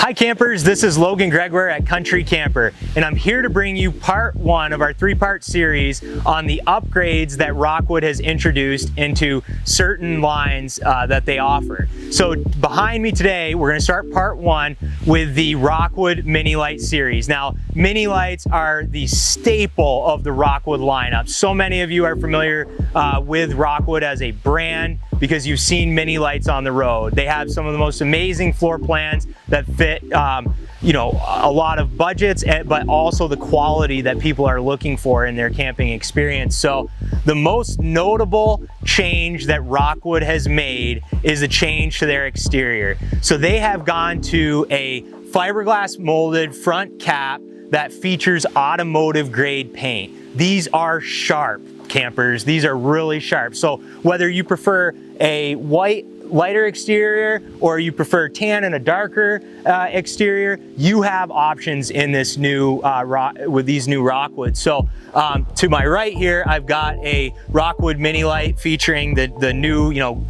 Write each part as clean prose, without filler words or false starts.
Hi campers, this is Logan Gregoire at Country Camper, and I'm here to bring you part one of our three-part series on the upgrades that Rockwood has introduced into certain lines that they offer. So behind me today, we're going to start part one with the Rockwood Mini Lite series. Now, Mini Lites are the staple of the Rockwood lineup. So many of you are familiar with Rockwood as a brand because you've seen Mini Lites on the road. They have some of the most amazing floor plans that fit you know, a lot of budgets, but also the quality that people are looking for in their camping experience. So the most notable change that Rockwood has made is a change to their exterior. So they have gone to a fiberglass molded front cap that features automotive grade paint. These are sharp, campers. These are really sharp. So whether you prefer a white lighter exterior or you prefer tan and a darker exterior, you have options in this new with these new Rockwoods. So to my right here, I've got a Rockwood Mini Lite featuring the new, you know,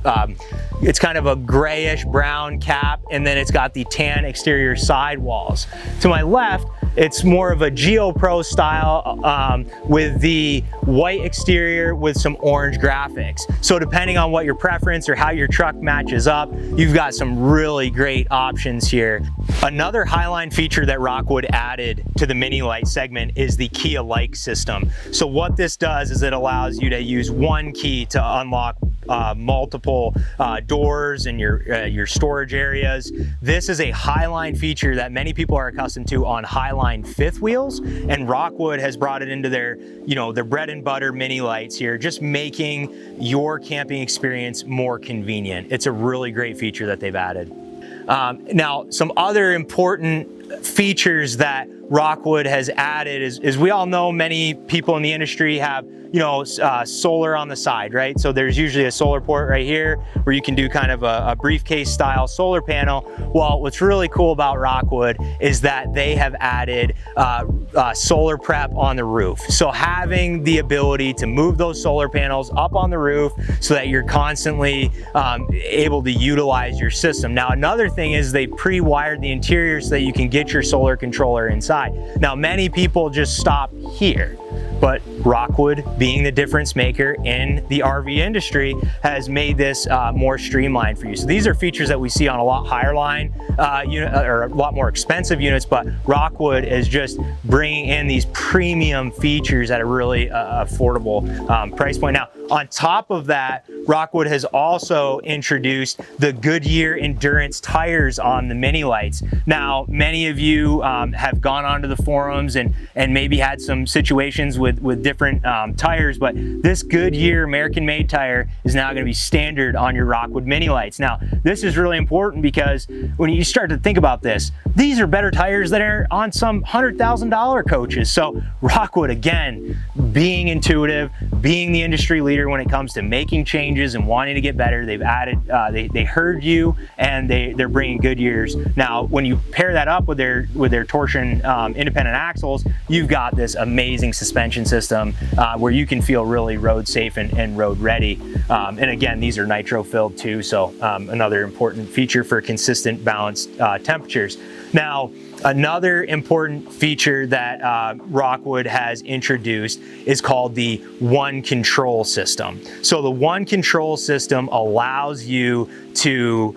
it's kind of a grayish brown cap, and then it's got the tan exterior sidewalls. To my left, it's more of a Geo Pro style with the white exterior with some orange graphics. So depending on what your preference or how your truck matches up, you've got some really great options here. Another Highline feature that Rockwood added to the Mini Lite segment is the key alike system. So what this does is it allows you to use one key to unlock multiple doors and your storage areas. This is a Highline feature that many people are accustomed to on Highline fifth wheels, and Rockwood has brought it into their, you know, their bread and butter Mini Lites here, just making your camping experience more convenient. It's a really great feature that they've added. Now, some other important features that Rockwood has added is we all know many people in the industry have, you know, solar on the side, right? So there's usually a solar port right here where you can do kind of a briefcase style solar panel. Well, what's really cool about Rockwood is that they have added solar prep on the roof. So having the ability to move those solar panels up on the roof so that you're constantly able to utilize your system. Now, another thing is they pre-wired the interior so that you can get your solar controller inside. Now, many people just stop here, but Rockwood, being the difference maker in the RV industry, has made this more streamlined for you. So these are features that we see on a lot higher line unit, or a lot more expensive units, but Rockwood is just bringing in these premium features at a really affordable price point. Now, on top of that, Rockwood has also introduced the Goodyear endurance tires on the Mini Lites. Now, many of you have gone onto the forums and maybe had some situations with different tires, but this Goodyear American-made tire is now going to be standard on your Rockwood Mini Lites. Now, this is really important because when you start to think about this, these are better tires that are on some $100,000 coaches. So Rockwood, again, being intuitive, being the industry leader when it comes to making changes and wanting to get better, they've added, they heard you, and they're bringing Goodyears. Now, when you pair that up with their torsion independent axles, you've got this amazing suspension system where you can feel really road safe and road ready. And again, these are nitro filled too, so another important feature for consistent balanced temperatures. Now, another important feature that Rockwood has introduced is called the One Control system. So the One Control system allows you to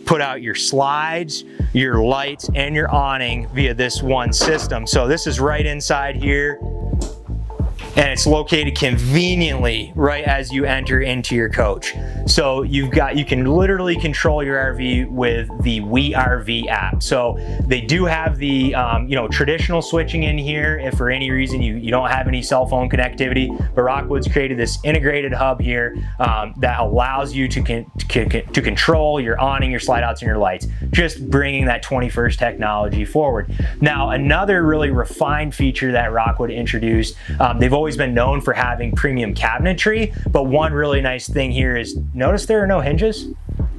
put out your slides, your lights, and your awning via this one system. So this is right inside here, and it's located conveniently right as you enter into your coach. So you can literally control your RV with the WeRV app. So they do have the you know, traditional switching in here if for any reason you don't have any cell phone connectivity, but Rockwood's created this integrated hub here that allows you to control your awning, your slide outs, and your lights, just bringing that 21st technology forward. Now, another really refined feature that Rockwood introduced, they've always been known for having premium cabinetry, but one really nice thing here is, notice there are no hinges.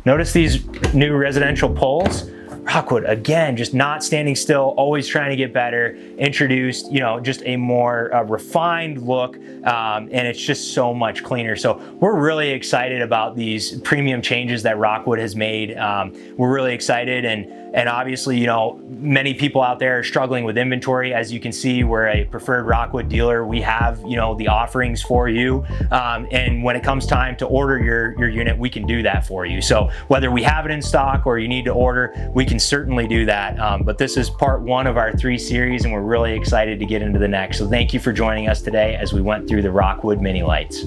Notice these new residential poles. Rockwood, again, just not standing still, always trying to get better, introduced, you know, just a more refined look, and it's just so much cleaner. So we're really excited about these premium changes that Rockwood has made. We're really excited, and And obviously, you know, many people out there are struggling with inventory. As you can see, we're a preferred Rockwood dealer. We have, you know, the offerings for you. And when it comes time to order your unit, we can do that for you. So whether we have it in stock or you need to order, we can certainly do that. But this is part one of our 3 series, and we're really excited to get into the next. So thank you for joining us today as we went through the Rockwood Mini Lites.